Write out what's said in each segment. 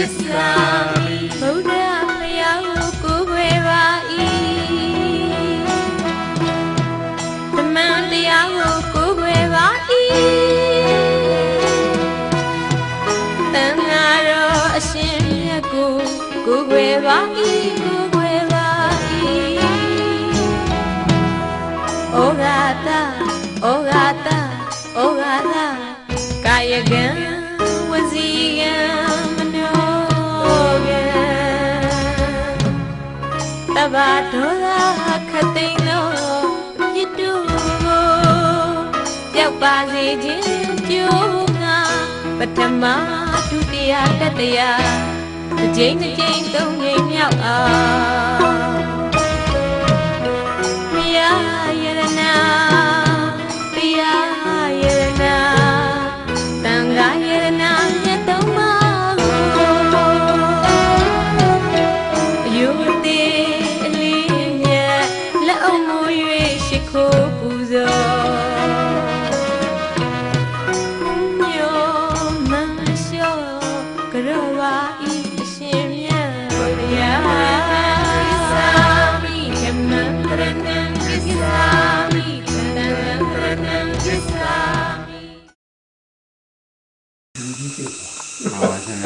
Kisami Buddha Mayahu Kuguerai Tamandiyahu Kuguerai Tangaro Ashimyaku Kuguerai Ogata, Ogata, Ogata, Kayagan, Wazigam, Manogan, Tabadola, Katino, Yidu, Yapazi, Juna, Patama, Tutia, Katia, the Jane, don't name out.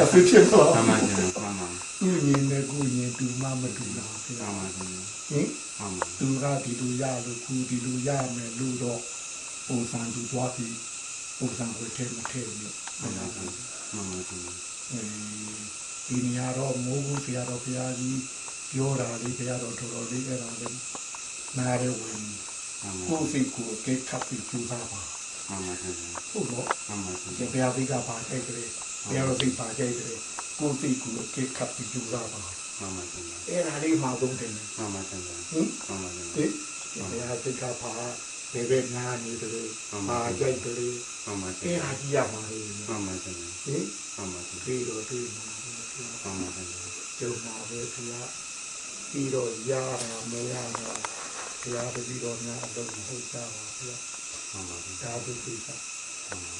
အဖြစ်ဖြစ်တော့ မှန်ပါရှင်မှန်ပါ သူ့ရင်နဲ့ကိုယ်ရင်တူမှမတူတာဖြစ် မှန်ပါရှင် ဟင် မှန်ပါ သူကဒီလိုရလို့ခုဒီလိုရမယ်လို့တော့ပုံစံသူသွားပြီးပုံစံကိုထဲမထဲဘူး မှန်ပါရှင်မှန်ပါရှင် ဒီနေရာတော့မိုးဘူးဆရာတော်ဘုရားကြီးပြောတာလေးဘုရားတော်တော်တော်လေးအဲ့ဒါလေးနားရဝင်ကိုယ်စိတ်ကိုအကဲခတ်ပြီးကျူတာပါ မှန်ပါရှင် ဟုတ်တော့ မှန်ပါရှင် ဘုရားသိကပါကြိုက်တယ်ဘုရားတော်သိပါကြိုက်တယ်ကိုယ်စိတ်ကိုအကဲခတ်ပြီးကျူတာပါ မှန်ပါရှင် အဲ့ဒါလေးမှသုံးတယ် မှန်ပါရှင် ဟင် မှန်ပါရှင် ဒီဘုရားသိကပါဘယ်ဘက်နာနေတယ်ပါကြိုက်တယ် မှန်ပါရှင် အဲ့ဒါကြီးရမှာလေ မှန်ပါရှင် ဟင် မှန်ပါရှင် ဒီတော့ဒီမှာ မှန်ပါရှင် ကျုံမှာပဲဘုရားပြီးတော့ရတာမရတာဘုရားတပည့်တော်များအလုံးဟုတ်ကြပါဘုရား မှန်ပါရှင် ဒါဒုက္ခ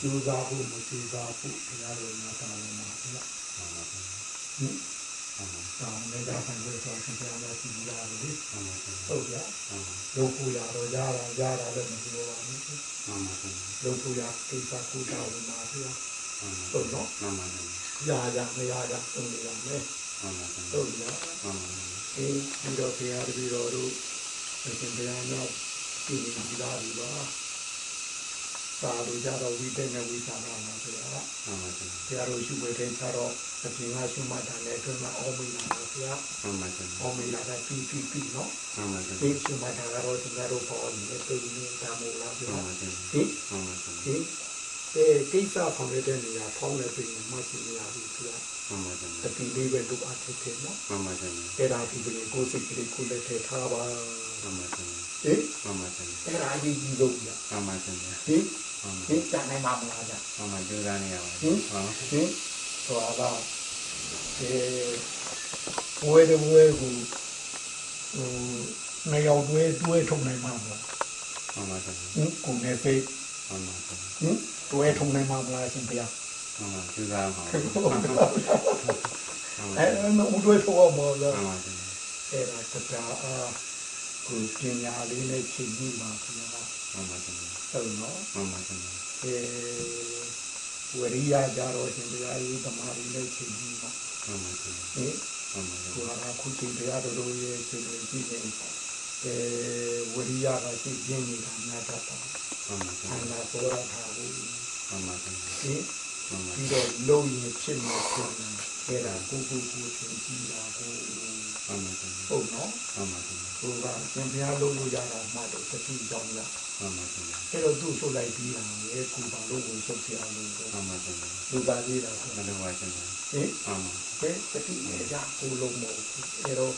ကျူစားဖို့မကျူစားဖို့ဘုရားတော်များတာဝန်ပါဘုရား မှန်ပါရှင် ဟင်ဒါနဲ့ဒါဆံကိုတော့ဆင်ပြလာစီရတယ်လေ မှန်ပါရှင် ဟုတ်ဗျာဒုက္ခရတော့ရတာလည်းမပြောပါဘူး မှန်ပါရှင် ဒုက္ခရကိစ္စကိုတာဝန်ပါဘုရား မှန်ပါ ဟုတ်တော့ မှန်ပါရှင် ရမရသုံးရမယ် မှန်ပါရှင် ဟုတ်ဗျာ မှန်ပါရှင် ပြီးတော့ဘုရားတပည့်တော်တို့အရှင်ဘုရားများပြည်နေကြတာဒီပါသာလို့ကြတော့ဝိတ္တနဲ့ဝိသနာမှာဘုရား မှန်ပါရှင် ဘုရားတို့ရှုဝေတဲ့ကြတော့အပြင်ကရှုမှတ်တာလည်းအတွင်းမှာအောမိလာပါဘုရား မှန်ပါရှင် အောမိလာတာပြီးနော် မှန်ပါရှင် ဒီရှုမှတ်တာကတော့ဒီကတော့ပေါ်နေတဲ့ပြည်နေတာမို့လားဘု မှန် ရား ပါရှင် ဟင် မှန်ပါရှင် ဒီကိစ္စဆောင်ရတဲ့နေရာဖောင်းတဲ့ပြည်မှာမရှိနေရဘူးဘုရား မှန်ပါရှင် တတိလေးပဲလုပ်အပ်တယ်နော် မှန်ပါရှင် အဲ့ဒါဒီပြည်ကိုစိတ်ကလေးကိုလည်းထည့်ထားပါ မှန်ပါရှင် ဟင် မှန်ပါရှင် အဲ့ဒါအရေးကြီးဆုံးဗျာ မှန်ပါရှင် ဟင် မှန်ပါ ဟင်ကြနိုင်မှာမလားဗျာ မှန်ပါကြိုးစားနေရပါ ဟင် ဟုတ် ဟင်ဆိုတာကဝဲတဲ့ဝဲကိုနေရောက်တွဲထုံနိုင်မှာပေါ့ မှန်ပါရှင် ဟင်ကိုနေစိတ် မှန်ပါရှင် ဟင်တွဲထုံနိုင်မှာမလားရှင်ဗျာ မှန်ပါကြိုးစားပါ အဲ့မဦးတွဲထုံအောင်မလား မှန်ပါရှင် အဲ့ဒါတရားအားကိုပညာလေးနဲ့ချိန်ပြီးပါဗျာ မှန်ပါရှင် ဟုတ်နော် မှန်ပါရှင် ဝရိယကြတော့ရှင်ဗျာဒီသမာဓိနဲ့ချိန်ပြီးပါ မှန်ပါရှင် ဟင် မှန်ပါရှင် ကိုယ်ကခုချိန်တရားတော်ရဲ့ချိန်လေးကြည့်နေဝရိယကရှိပြင်းနေတာများတတ်တာ မှန်ပါရှင် အနာဘောရထားဘူး မှန်ပါရှင် ဒီ မှန်ပါ ပြီးတော့လုံရင်ဖြစ်နေဖြစ်နေအဲ့ဒါကိုချင်းကြည့်တာကို မှန်ပါရှင် ဟုတ်နော် မှန်ပါရှင် ကိုကရှင်ဘုရားလုံးလို့ရတာမှတော့သတိကြောင်းရ မှန်ပါရှင် အဲ့တော့သူ့ဆုတ်လိုက်ပြီးတာလေကိုပါလို့ကိုဆုတ်ပြအောင်လို့ မှန်ပါရှင် လူပါသေးတာ မလိုပါရှင် ဟင် မှန်ပါ ဘယ်သတိနဲ့ရကိုလုံးမဟုတ်ဘူးအဲ့တော့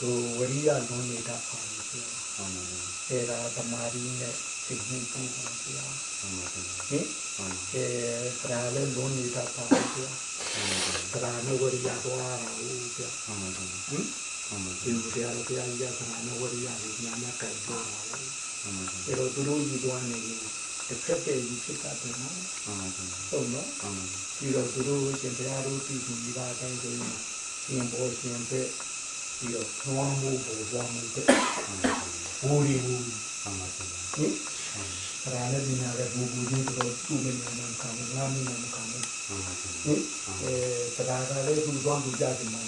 ဒီဝရိယလုံးနေတာပါလို့ပြော မှန်ပါရှင် အဲ့ဒါသမာဓိနဲ့သိနေပူပါဗျာ မှန်ပါရှင် ဟင် မှန်ပါ သရာလည်းလုံးနေတာပါဗျာသရာနဲ့ဝရိယသွားတာဟုတ်ဗျာ မှန်ပါရှင် ဟင် မှန်ပါရှ ဒီ င် ဘုရားတော်ဘုရားကြီးကသရာနဲ့ဝရိယကိုညာညာကြိုက်တော့ မှန်ပါရှင် အဲ့တော့သူတို့ကြီးသွားနေရင် တစ်ဖက်ပဲကြီးဖြစ်တာတယ်နော် မှန်ပါဗျာ ဟုတ်နော် မှန်ပါ ပြီးတော့သူတို့ရှင်ဘုရားတို့ပြည်သူကြီးပါတိုင်းဆိုရင်ရှင်ဘောရှင်ပဲပြီးတော့သွမ်းမှုပေါ်သွားမှုပဲဘူရီဘူ မှန်ပါဗျာ ဟင်ဒါလည်းဒီနာလည်းဘူဘူကြီးတော့သူ့မင်းနာခံမလားမင်းနာခံမလား မှန်ပါဗျာ ဟင်တရားကလည်းသူသွမ်းသူကြတယ်မှာ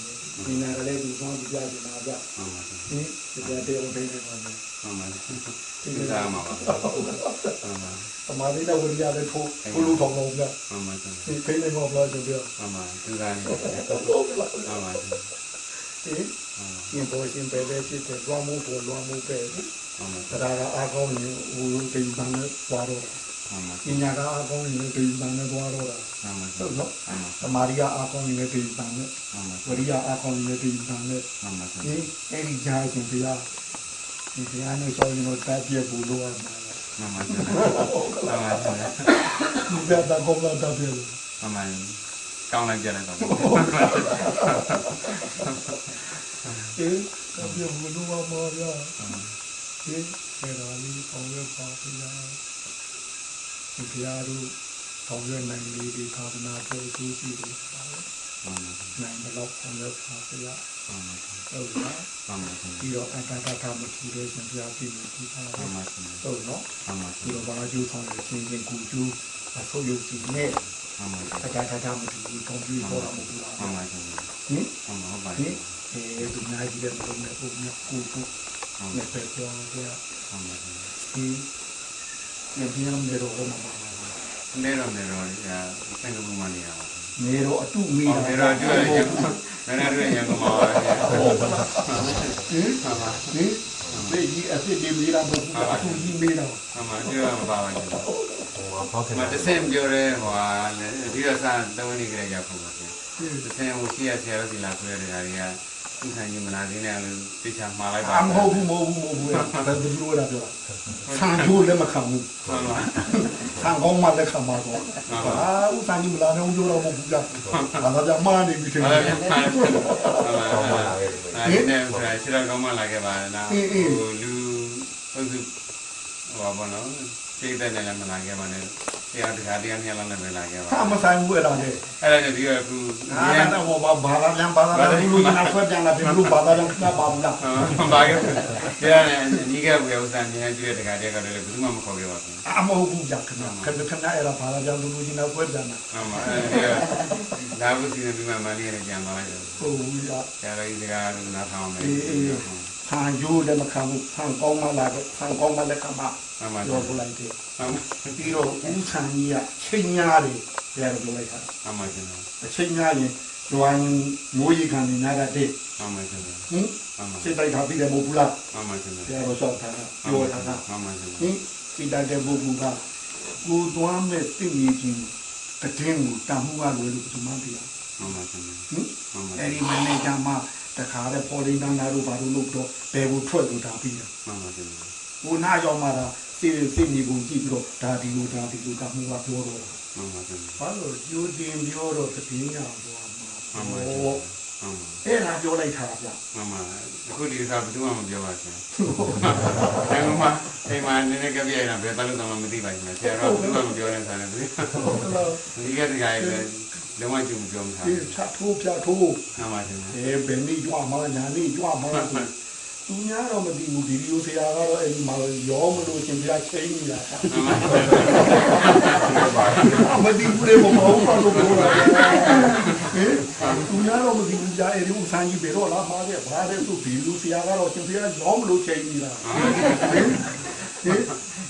ဒီနာကလည်းသူသွမ်းသူကြတယ်မှာဗျ မှန်ပါဗျာ ဟင်ဒီကြတဲ့အောင်တိုင်းနေပါမယ် မှန်ပါဒီစားမှာပါမှန်ပါ အမားလေးတော့ဝိရလည်းထိုးထိုးလို့ထောင်းတော့ဗျ မှန်ပါဗျာ ဒီဖိနေမောလားဆိုပြ မှန်ပါသူစားနေမှန်ပါဗျာ ဟင်ရှင်ဘောရှင်ပဲပဲဖြစ်တယ်လွှမ်းမှုပေါ်လွှမ်းမှုပဲ မှန်ပါ တရားကအားကောင်းရင်ဟိုတိမ်ပန်းနဲ့သွားတော့ မှန်ပါ ပညာကအားကောင်းရင်တိမ်ပန်းနဲ့သွားတော့တာ မှန်ပါ ဟုတ်နော် မှန်ပါ သမာဓိကအားကောင်းရင်တိမ်ပန်းနဲ့ မှန်ပါ ဝရိယအားကောင်းရင်တိမ်ပန်းနဲ့ မှန်ပါ ဒီအဲ့ဒီကြားရှင်ဘုရားဒီဘုရားနဲ့ဆိုရင်တော့တတ်ပြဖို့လိုရမှာ မှန်ပါမှန်ပါ ဒီပြတာကောင်းလာတတ်ပြလို့ မှန်ပါကောင်းလိုက်ကြလိုက်တော့ တတ်ပြဖို့လိုရမှာဗျာဒီခေရာလီအောင်ရပါဘုရားဒီဘုရားတို့ဆောင်ရွက်နိုင်လေးဒီသာသနာ့ကိုသူရှိတယ်နိုင်တော့ဆောင်ရွက်ပါဘုရားဟုတ်လားပြီးတော့အတ္တတာမထူတဲ့ရှင်ဘုရားပြည်ကိုဒီပါဟုတ်နော်ပြီးတော့ဘာကျိုးဆောင်ရခြင်းချင်းကိုကျိုးအဆုပ်ရုပ်စီနဲ့အတ္တတာမထူဘူးကောင်းပြီးတော့မဟုတ်လားဟင်ဒီနိုင်ကြီးတဲ့ဘုံနဲ့ပုံနဲ့ကိုနဲ့ပဲပြောရဒီနေပြည်တော်နေတော့ဟောမှာပါ နေတော့ဆင်ကပူမနေရပါ နေတော့အတုမိတာ နေတော့ကျွတ်ရမင်းတို့ရံကမှာပါဟုတ်ပါလားဟင်ဒီကြီးအစ်စ်ဒီမိတာဘုရားအတုကြီးမိတာ အမှကျွတ်မပါပါဘူးဟိုဟုတ်ကဲ့မတဆင်ပြောရဲဟိုဒီရစားတဝင်းနေကြရဖို့ပါတဆင်ဟိုရှိရဆရာတို့ဒီလာဆွဲတဲ့ဟာတွေကသူဆိုင်ကြီးမလာသေးနဲ့လို့သိချာမှားလိုက်ပါ မဟုတ်ဘူးဘယ်လိုလုပ်ရပြောဆန်ကျိုးလည်းမခံဘူး ဟုတ်ပါ ဆန်ကောင်းမှလည်းခံပါတော့ဥစားကြီးမလာတော့ပြောတော့မဟုတ်ဘူးကြာဘာသာမှနေပြီထင်တယ် အဲ့နဲ့ဆရာခြေတော်ကောင်းမှလာခဲ့ပါလားဟိုလူဟုတ်စုဟောပါတော့ခြေတဲ့နဲ့လည်းမလာခဲ့ပါနဲ့တရားတကားတရားမြတ်လာနဲ့လာခဲ့ပါ အမဆိုင်ဘူးအဲ့ဒါလေ အဲ့ဒါကြည့်ရခု အဲ့ဒါဟောဘာသာပြန်လူနာဆွဲပြန်လာပြီလူဘာသာပြန်ပါဘူးလား ဘာကဲတရားနဲ့ညီကဝေဥစ္စာမြင်တွေ့တဲ့တကားတရားကလည်းဘယ်သူမှမခေါ်ခဲ့ပါဘူး အမဟုတ်ဘူးကြာခင်ဗျအဲ့ဒါဘာသာပြန်လူကြီးနာဆွဲပြန်လာ အမှန်ဒါဘူးစီပြီးမှမလေးနဲ့ကြံသွားလိုက်တယ် ဟုတ်ဘူးကြာ ဆရာကြီးစကားနားထောင်မယ် ဆန်ကျိုးလည်းမခံဘူးဆန်ကောင်းမှလာတယ်ဆန်ကောင်းမှလည်းခံပါ အမှန် ပြောပလိုက်တယ် အမှန် ပြီးတော့ဦးဆန်ကြီးကချိန်များတယ်ပြောပြောလိုက်တာ အမှန်ကျင် အချိန်များရင်လွိုင်းမိုးရီခံနေနာကတဲ့ အမှန်ကျင် ဟင် အမှန် စိတ်တိုက်ထားပြီးတယ်မဟုတ်ဘူးလား အမှန်ကျင် ပြောတော့ရှောက်ထားတာပြောထားတာ အမှန်ကျင် ဟင်စိတ်တိုက်တဲ့ပုဂ္ဂိုလ်ကကိုယ်သွားမဲ့သိမြင်ခြင်းတည်င်းကိုတန်မှုကလွယ်လို့ဘယ်သူမှမသိဘူး အမှန်ကျင် ဟင် အမှန် အဲ့ဒီမနေ့ကမှတခါတဲ့ပေါ်လင်းတန်းသားတို့ဘာလို့လို့တော့ဘယ်ကိုထွက်လို့တာပြီးတယ် အမှန်ကျင် ဟိုနာရောက်မှသာစိတ်မြေပုံကြည့်ပြီးတော့ဒါဒီလိုဒါဒီလိုကမှုကပြောတော့ အမှန်ကျင် ဘာလို့ကျိုးတင်ပြောတော့တည်င်းရတော့ အမှန်ကျင် အဲ့ဒါပြောလိုက်တာဗျ အမှန်အခုဒီစားဘယ်သူမှမပြောပါဘူးအဲ့မှာအိမ်မှာနည်းနည်းကြပြရတာဘယ်တလို့တော့မသိပါဘူးဆရာတော်ဘယ်သူမှမပြောတဲ့ဆိုင်နဲ့ဒီကတည်းကလည်းလုံးဝကြည့်မပြောမှာ ဒီချက်ထိုးပြထိုး အမှန်ကျင် ဘယ်နည်းကြွားမှညာနည်းကြွားမှသူများတော့မသိဘူးဒီလိုဆရာကတော့အဲ့ဒီမှာရောမလို့ရှင်ပြချင်းနေတာမသိဘူးလေမဟုတ်ပါဘူးဘောလားဟင်သူများတော့မသိဘူးကြာအဲ့ဒီဥဆိုင်ကြီးပဲတော့လားမှားတယ်ဘာလဲသူဒီလိုဆရာကတော့ရှင်ပြရောမလို့ချင်းနေတာဟင်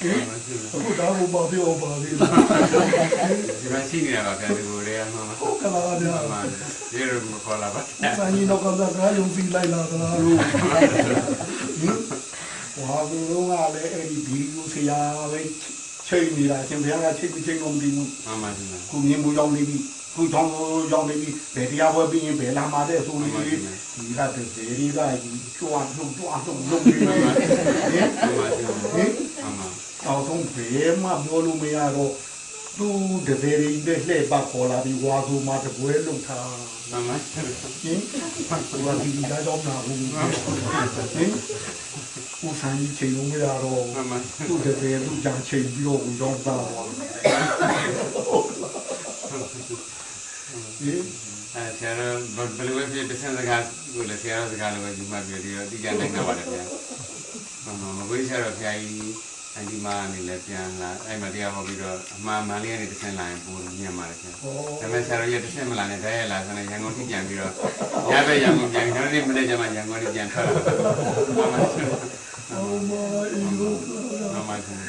အခုတော့ဘာပြောပါလဲ ဒီမှာရှိနေတာပါဗျာဒီလိုတွေကမှမ ဟုတ်ကဲ့ပါဗျာ ဒီလိုမခေါ်လာပါ ဆိုင်ကြီးတော့ကလည်းရုံစီလိုက်လာတာလို့ဟောဒီလိုကလည်းအဲ့ဒီဗီဒီယိုဆရာပဲချိန်နေတာရှင်ဘုရားကချိန်ပြီးချိန်လို့မပြီးဘူး မှန်ပါရှင် ခုမြင်မှုရောက်နေပြီခုချောင်းရောက်နေပြီဘယ်တရားပွဲပြီးရင်ဘယ်လာမှာတဲ့ဆိုနေပြီဒီကတည်းကဒီကကြွားလုံးလုပ်နေတယ်ဟင် မှန်ပါရှင် ဟင် မှန်ပါ အောင်ဆုံးဘယ်မှပြောလို့မရတော့သူတကယ်ရင်းနဲ့လှည့်ပတ်ခေါ်လာပြီးဝါဆိုမှတပွဲလုံထား မှန်ပါ ဟင်ဘာဒီကတော့နာဘူးဟင် ဦးဆန်းကြီးချိန်လုံးမရတော့သူ့တကယ်သူ့ကြံချိန်ပြီးတော့ဦးတော့သားသွားဒီ ဆရာတော်ဘယ်လိုပဲဖြစ်တစ်ဆင့်စကားကိုလည်းဆရာတော်စကားလိုပဲဒီမှာပြောပြီးတော့တိကျနိုင်တာပါတယ်ဗျာမကွေးဆရာတော်ဖျားကြီးအဒီမာနေလည်းပြန်လာအဲ့မှာတရားဟောပြီးတော့အမှားမှန်လေးကနေတစ်ဆင့်လာရင်ပိုညံ့ပါတယ်ခင်ဗျာဒါပေမဲ့ဆရာတော်ရဲ့တစ်ဆင့်မလာနဲ့တည်းရလာဆိုတော့ရန်ကုန်ထိပြန်ပြီးတော့ညဘက်ရန်ကုန်ပြန်ခဏလေးမနေ့ကျမှရန်ကုန်ထိပြန်ထွက်လာမမချင်း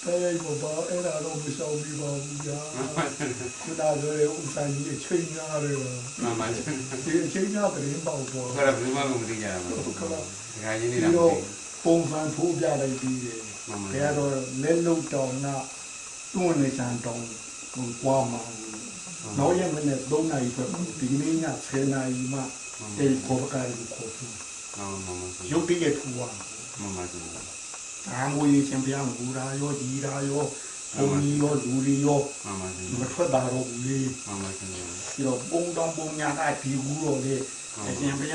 တဲ့ဘောအဲ့ဒါတော့မရှောင်ပြီးပါဘူးဗျာခုနကလည်းဦးဆိုင်ကြီးအချိန်များတယ်မမချင်းဒီအချိန်များတဲ့ပေါ့ပေါ့ခါတော့ဘယ်မှမသိကြတာမဟုတ်ဘူးခါကြီးနေတာပုံစံထိုးပြလိုက်ပြီးတယ်ဘယ်တော့လက်လုံးတောင်နာတွန်းနေစံတောင်ကိုကွာမှာနောက်ရမနေ့3နာရီပဲဒီနေ့ည10နာရီမှတေခေါ်ကြတယ်ခေါ်သူရုပ်တရက်ထူပါမမချင်းအာမွေရှင်ပြမူရာရောကြီးရာရောဘုံကြီးရောလူတွေရောမထွက်တာတော့ဘူးလေပြီးတော့ပုံတော်ပုံညာကဒီဘူးတော့လေအရှင်ပြ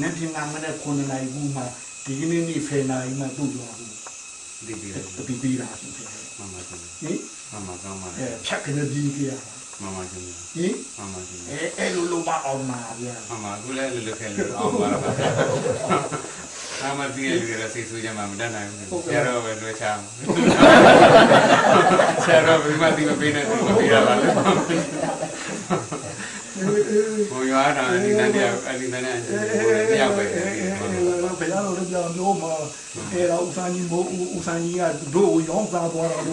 နေပြင်ကမနဲ့9နိုင်ဘူးမှာဒီနေ့နေ့ဖေးနိုင်မှတို့ရောဘူးဒီပြီးတာရှင်ပြမမချင်းဟင်မကောင်းပါလေဖြတ်ကနေပြီးကြရမမချင်းဟင်မချင်းအဲ့လိုလိုပါအောင်ပါဗျာမခုလည်းလွတ်ခဲလို့အောင်ပါပါအမတီးရလူရစိတ်ဆိုးကြမှာမတတ်နိုင်ဘူးဆရာတော်ပဲလွှဲချမ်းဆရာတော်ဘယ်မှတီးမပေးနဲ့သူမပေးရပါဘူးဘုရားတော်အနိဒန်တရားအနိဒန်နဲ့တရားပဲဘယ်လိုလဲပြောလို့မှာအဲ့တော့ဦးဆန်းကြီးမို့ဦးဆန်းကြီးကတို့ရောင်းစားသွားတော့ဒ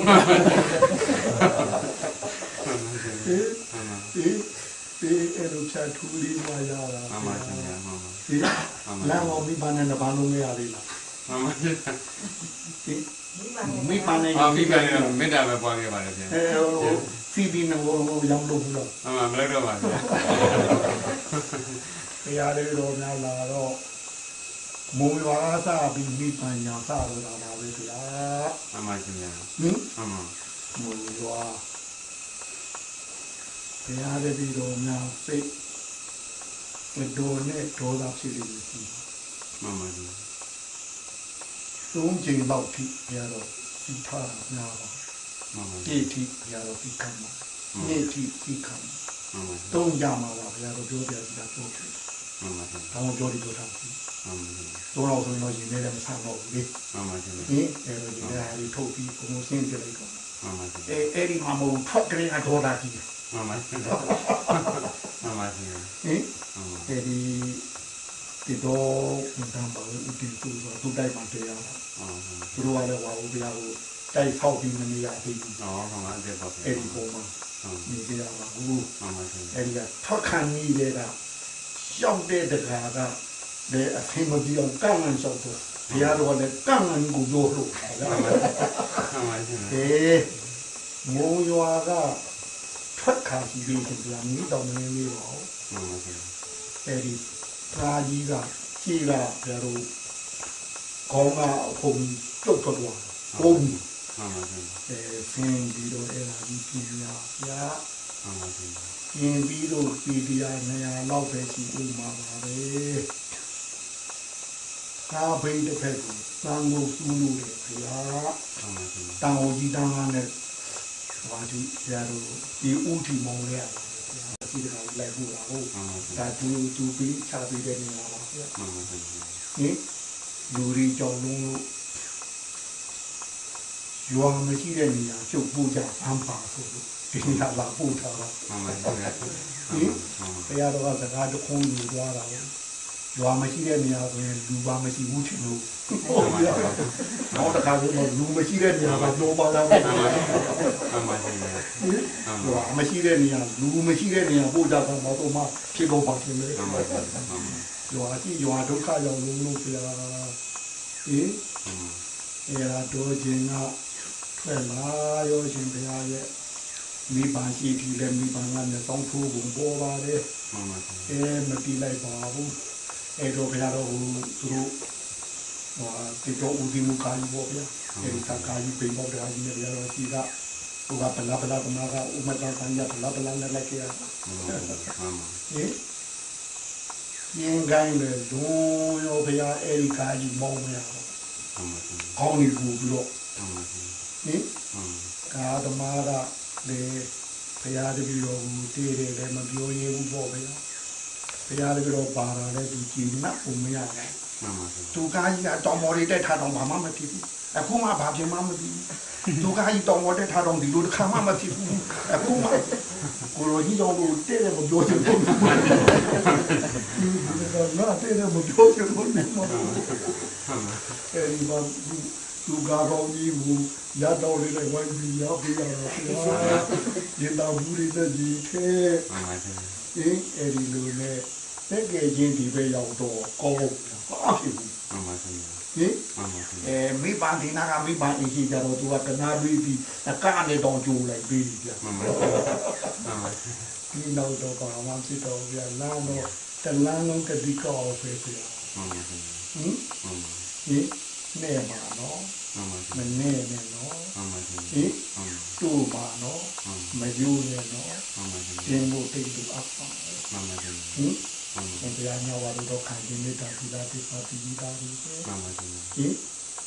ီအဲ့လိုဖြတ်ထူးလေးမှရတာမမချင်းမမဒီလမ်းပေါ်မိဘနဲ့ဘာလို့မရသေးလားမမချင်းဒီမိဘနဲ့မိဘနဲ့မေတ္တာပဲပွားခဲ့ပါတယ်ဗျာစီဒီနော်ရောင်းလို့ဘူးလားမလုပ်တော့ပါဗျာတရားလေးတော်များလာတော့မုံရွာစားပြီးမိပညာစားလို့လာပါပဲဗျာမမချင်းဟင်မုံရွာတရားလေးပြီးတော့များစိတ်ဒေါ်နဲ့ဒေါ်လာဖြစ်နေပြီမမကြီးသုံးချိန်လောက်ထိရတော့ဒီထားများပါမမကြီးထိရတော့ဒီကံမှာနေ့ထိဒီကံသုံးကြမှာပါဗျာတော့ပြောပြစီတာပြောတယ်မမကြီးတောင်းပြောဒီပြောတာမမကြီးသုံးတော့ဆိုတော့ရှင်နေလည်းမဆန်တော့ဘူးလေမမကြီးဟင်အဲ့တော့ဒီဟာလေးထုတ်ပြီးဘုံစင်းပြလိုက်တော့မမကြီးအဲ့ဒီမှာမဟုတ်ထွက်ကြရင်တော့တာကြီးမမကြီးမမကြီးဟင်အဲ့ဒီတော့ဘုံတမ်းပါဦးဒီသူတော့သူတိုက်မှတရားတာသူတို့ကလည်းဝါဦးပြားကိုတိုက်ဖောက်ပြီးမနေရသေးဘူးဟုတ်ပါအဲ့ဒါပေါ့အဲ့ဒီပုံမှာနေကြရပါဘူးအဲ့ဒီကထွက်ခံကြီးတဲ့ကရောက်တဲ့တကာကလည်းအဖင်မပြီးအောင်ကောင်းမှန်လျှောက်တော့ဘုရားတော်လည်းကောင်းမှန်ကိုပြောလို့မုံရွာကထွက်ခါကြီးပြီးကြမိတော်မင်းလေးပေါ့အဲ့ဒီသာကြီးကကြီးကဘယ်လိုခေါင်းကခုံပြုတ်ထွက်သွားပုံဆင်းပြီးတော့အဲ့ဒါကြီးပြည်ရဗျာပြင်းပြီးတော့ပြည်တရား200လောက်ပဲရှိဦးမှာပါပဲကားဘိတ်တစ်ဖက်ကိုသံကိုစူးလို့တယ်ဗျာတန်ဟိုကြီးတန်းကားနဲ့ဘာဒီရတော့ဒီဥတီမောင်းရရဒီကလိုက်ဘူးလားဟုတ်ဒါသူပြီးချပြီးတဲ့နေရာပါဗျာဟင်လူရီကြောင်လုံးရွာမရှိတဲ့နေရာကျုပ်ပို့ကြဆမ်းပါဆိုလို့ဒီနေရာလာပို့ထားတာတရားတော်ကစကားတခုံးယူသွားတာရွာမရှိတဲ့နေရာဆိုရင်လူပါမရှိဘူးချင်လို့နောက်တစ်ခါကျတော့လူမရှိတဲ့နေရာကပြောပါလားရွာမရှိတဲ့နေရာလူမရှိတဲ့နေရာပို့ကြတာတော့မှဖြစ်တော့ပါခင်လေရွာကြီးရွာဒုက္ခရောက်လို့ဆရာအဲ့ဒါတော့ခြင်းကထွက်လာရောရှင်ဘုရားရဲ့မိဘရှိပြီလဲမိဘကလည်းတောင်းထိုးကုန်ပေါ်ပါတယ်မတီးလိုက်ပါဘူးအဲ့တော့ဘုရားတော်သူတို့ဒီတော့ဦးဒီမူခိုင်းပေါ်ဗျာအဲ့ဒီကာကြီးပြင်ပေါ်တယ်အကြီးနဲ့ဘုရားတော်ရှိတာဟိုကဘလာဘလာကမာကဥမတန်ဆန်းရဘလာဘလာနဲ့လိုက်ကြရဟင် ရင်ကိုင်းလေဒွန်ရောဘုရားအဲ့ဒီကားကြီးမောင်းမရတော့ မှန်ပါရှင် ကောင်းနေဘူးပြီးတော့ မှန်ပါရှင် ဟင် မှန် ကာသမားကလေဘုရားတပည့်တော်ကိုတည်တယ်လည်းမပြောရဘူးပေါ့ဗျာဘုရားတပည့်တော်ပါတာလည်းသူကြည်နပ်ပုံမရဘူး မှန်ပါရှင် သူကားကြီးကတောင်ပေါ်တွေတက်ထားတော့ဘာမှမဖြစ်ဘူးအခုမှဘာဖြစ်မှမသိဘူးသူကားကြီးတောင်ပေါ်တက်ထားတော့ဒီလိုတစ်ခါမှမဖြစ်ဘူးအခုမှကိုလိုကြီးတော်ကိုတဲ့တယ်မပြောချင်ဘူးနော်တဲ့တယ်မပြောချင်ဘူးနေမှာအဲဒီမှာသူကားတော်ကြီးကိုရတော်လေးနဲ့ဝိုင်းပြီးရောက်ပြီးရတော့ဒီတော်ဘူးလေးတဲ့ကြီးထဲ မှန်ပါရှင် အဲဒီလိုနဲ့တကယ်ချင်းဒီပဲရောက်တော့ကောင်းပါဖြစ်ဘူး မှန်ပါရှင် ဟင် မှန်ပါရှင် မိဘဒီနာကမိဘအရှိကြတော့သူကတနာပြီးပြီးအကနေတော့ကြိုးလိုက်ပြီးပြ မှန်ပါရှင်မှန်ပါရှင် ဒီနောက်တော့ဘာမှဖြစ်တော့ပြလာတော့တလန်းလုံးကတိကောက်ပဲပြ မှန်ပါရှင် ဟင် မှန်ပါ ဟင်နေမှာနော် မှန်ပါရှင် မနေနဲ့နော် မှန်ပါရှင် ဟင်တို့ပါနော်မယူနဲ့နော် မှန်ပါရှင် ကျင်းဖို့တိတ်တူအပ်ပါ မှန်ပါရှင် ဟင် မှန်ပါ ဘုရားညောပါတော့ခံခြင်းမေတ္တာသီလတိပါတိတာဒီဟင် မှန်ပါရှင်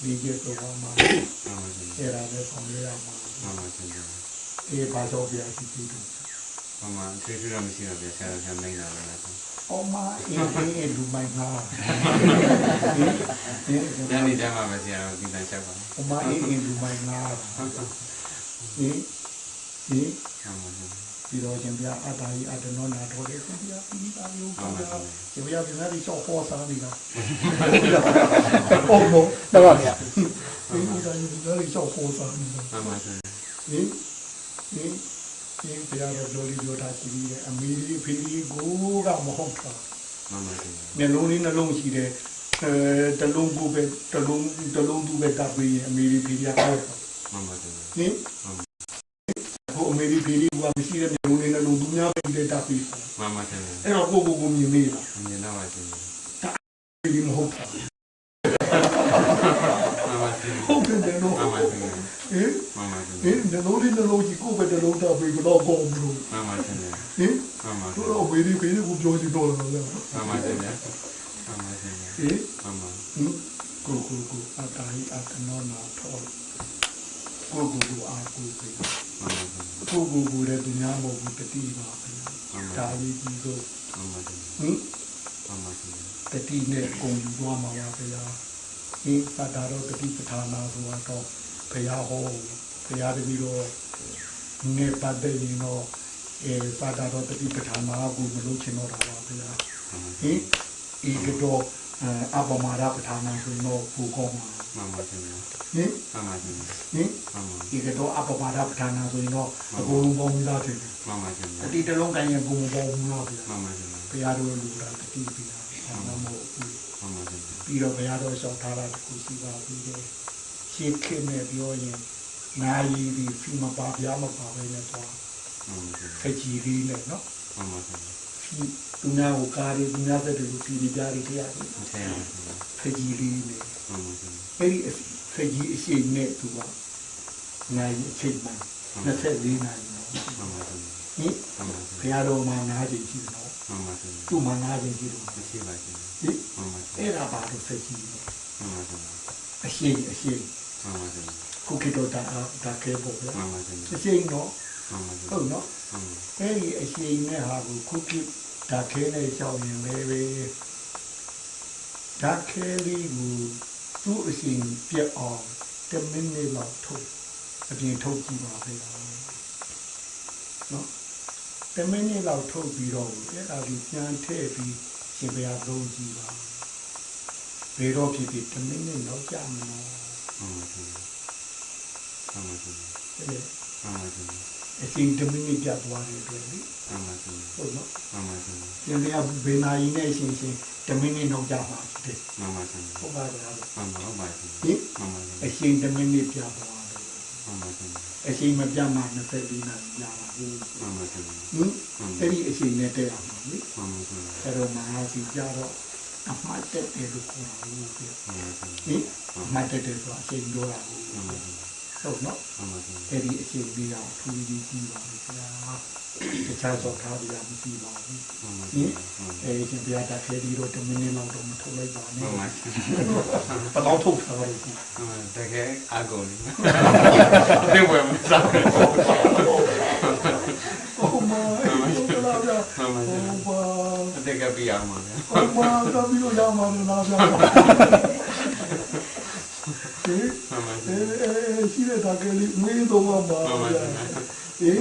ဒီကျတော့မှာ မှန်ပါရှင် အဲ့ဒါပဲဆောင်ရရမှာ မှန်ပါရှင် အေးဘာတော့ပြရှိသေးတယ် မှန်ပါထွေးထွေးတော့မရှိတော့ပြဆရာဆရာမိန်တာပဲလား အော်မအေးလူမိုင်းငါ ညနေကျမှပဲဆရာတို့ဒီတန်ချက်ပါ အော်မအေးလူမိုင်းငါဟင် မှန်ပါရှင် ဒီတော့ရှင်ပြအတားကြီးအတနောနာတော်လေးရှင်ပြပြီးပါလို့ပါရှင်ပြပြန်ပြီးတော့ပေါ်စားနေတာအော်မတော့ပါဗျာဒီတော့ဒီတော့တော့ပေါ်စားနေတာ မှန်ပါရှင် ဟင်ဘုရားတော်လေးပြောတာရှိပြီးတယ်အမေကြီးဖေကြီးကိုကမဟုတ်တာ မှန်ပါရှင် မျက်လုံးလေးနှလုံးရှိတယ်တလုံးကိုပဲတလုံးသူပဲတပ်ပြီးရင်အမေကြီးဖေကြီးကောက် မှန်ပါရှင် ဟင်ဟိုအမေကြီးဖေကြီးကမရှိတဲ့မျက်လုံးလေးနှလုံးသူများပဲတပ်ပြီး မှန်ပါရှင် အဲ့တော့ကိုမြင်နေလား မြင်တော့ပါရှင် ဖေကြီးမဟုတ်တာ မှန်ပါရှင် ဟုတ်တယ်နော် မှန်ပါရှင် ဟင် မှန်ပါရှင် မျက်လုံးလေးနှလုံးကြီးကိုပဲတလုံးတပ်ပြီးတော့ကောင်းလို့ မှန်ပါရှင် ဟင် မှန်ပါရှင် တို့တော့အမေကြီးဖေကြီးကိုပြောချင်တော့တယ်လား မှန်ပါရှင်မှန်ပါရှင် ဟင် မှန်ပါ ကိုအတားကြီးအတနောနာထောကိုအာကိုပဲ မှန်ပါရှင် ကိုလည်းသူများမဟုတ်ဘူးတတိပါပဲဒါလေးကြီးဆို မှန်ပါရှင် ဟင် မှန်ပါရှင် တတိနဲ့ဂုံယူသွားမှာပါဗျာဒီသတ္တာရောတတိပဌာနာဆိုတော့ဘုရားဟောဘုရားတပည့်တော်နေပတ်တဲ့ရင်တော့သတ္တာရောတတိပဌာနာကိုမလုပ်ချင်တော့တာပါဗျာဟင်ဤကတော့အပမာဒပဌာနာဆိုတော့ဘူကောင်းမှာ မှန်ပါရှင် ဟင် မှန်ပါရှင် ဟင် မှန်ပါ ဒီကတော့အပမာဒပဌာနာဆိုရင်တော့အကုန်လုံးပေါင်းပြီးသားဖြစ်တယ် မှန်ပါရှင် တတိတလုံးတိုင်းရင်ဘုံပေါင်းဘူးလားဗျာ မှန်ပါရှင် ဘုရားတော်လူတာတတိပြီးတာဘာမှမဟုတ်ဘူး မှန်ပါရှင် ပြီးတော့ဘုရားတော်လျှောက်ထားတာတခုရှိပါသေးတယ်ရှင်းခင်းနဲ့ပြောရင်နာယီပြီးဖီမပါဗျာမပါပဲနဲ့သွား မှန်ပါရှင် ခကြီးလေးနဲ့နော် မှန်ပါရှင် ဖီသူနာကိုကားရီသူနာတဲ့လူပြည်ကြရီတရားကြီး ဆရာ ခကြီးလေးနဲ့ မှန်ပါရှင် အဲ့ဒီခကြီးအရှိန်နဲ့သူကနာယီအချိန်မှ24နာရီနော် မှန်ပါရှင် ဟင် မှန်ပါရှင် ဘုရားတော်မှာနားကြည့်ရှိတယ်နော် မှန်ပါရှင် သူ့မှာနားကြည့်ရှိတယ် မရှိပါရှင် ဟင် မှန်ပါရှင် အဲ့ဒါပါတော့ခကြီး မှန်ပါရှင် အရှိန် မှန်ပါရှင် ခုခေတ်တော့ဒါကဲပေါ့ဗျာ မှန်ပါရှင် အရှိန်တော့ မှန်ပါရှင် ဟုတ်နော် မှန်ပါ အဲ့ဒီအရှိန်နဲ့ဟာကိုခုခေတ်ဒါခဲနဲ့ရှောင်းရင်လည်းပဲဒါခဲလေးကိုသူ့အရှိန်ပြတ်အောင်10မိနစ်လောက်ထုတ်အပြင်ထုတ်ကြည့်ပါဗျာနော်10မိနစ်လောက်ထုတ်ပြီးတော့အဲ့ဒါကိုပြန်ထည့်ပြီးရှင်ဘုရားသုံးကြည့်ပါဘယ်တော့ဖြစ်ဖြစ်10မိနစ်လောက်ကြာမှာ မှန်ပါရှင်မှန်ပါရှင် အဲ့ဒီ မှန်ပါရှင် အချိန်10မိနစ်ပြတ်သွားတယ်တွေ့လေ မှန်ပါရှင် ဟုတ်နော် မှန်ပါရှင် ပြန်ရဘယ်နာရီနဲ့အချိန်10မိနစ်လောက်ကြာမှာဖြစ် မှန်ပါရှင် ဟုတ်ပါလား မှန်ပါဟုတ်ပါရှင် ဟင် မှန်ပါရှင် အချိန်10မိနစ်ပြတ်သွားတယ် မှန်ပါရှင် အချိန်မပြတ်မှ24နာရီကြာပါဘူး မှန်ပါရှင် ဟင်အဲ့ဒီအချိန်နဲ့တည့်ရမှာလေ မှန်ပါရှင် အဲ့တော့မဟာစီကြတော့အမှားတက်တယ်လို့ခေါ်တာဘူးပြ မှန်ပါရှင် ဟင်အမှားတက်တယ်ဆိုတာအချိန်ပြောတာဘူး မှန်ပါရှင် ဟ ဟုတ်နော်အဲ့ဒီအခြေအနေကထူးကြီးကြီးပါလေဗျာတခြားသောထားပြမရှိပါဘူးဟင်အဲ့ဒီရှင်ပြတာခဲဒီတော့10မိနစ်လောက်တော့မထုတ်လိုက်ပါနဲ့ဘယ်တော့ထုတ်ထားလဲတကယ်အကုန်လေးသိဝယ်မစားဟုတ်ပါဟုတ်လားဗျာဟုတ်ပါအတက်ကပြရမှာဗျာဟုတ်ပါတော့ပြီးတော့ရမှာလားဗျာရှိတဲ့တာကလေးမင်းတော့မှာပါဗျာဟေး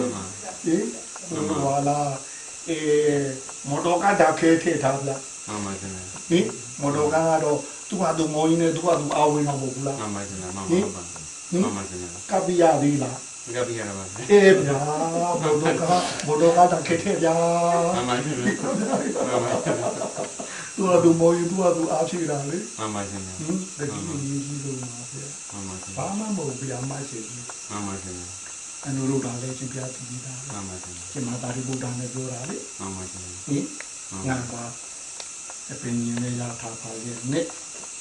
လာမော်တော်ကားတာခဲထည့်ထားလားမှန်ပါစင်ဟင်မော်တော်ကားကတော့သူ့ဟာသူမောင်းနေသူ့ဟာသူအဝင်တော့မဟုတ်ဘူးလားမှန်ပါစင်မှန်ပါမှန်ပါစင်ကပ်ပြရသေးလားကပ်ပြရတာပါဗျာမော်တော်ကားတာခဲထည့်ဗျာမှန်ပါစင်မှန်ပါသူ့ဟာသူမောင်းသူ့ဟာသူအားဖြည့်တာလေမှန်ပါစင်ဟင်တကယ်ကြီးလို့ပါဗျာမှန်ပါစင်ဘာမှမဟုတ်ဗျာမရှိဘူးမှန်ပါစင်အနုရုဒ္ဓလည်းရှင်ပြပြီးတာမှန်ပါစင်ရှင်မာတာရိပုဒ္ဓနဲ့ပြောတာလေမှန်ပါစင်ဟင်ငါကအပင်ရင်းနဲ့ရထားပါရဲ့နဲ့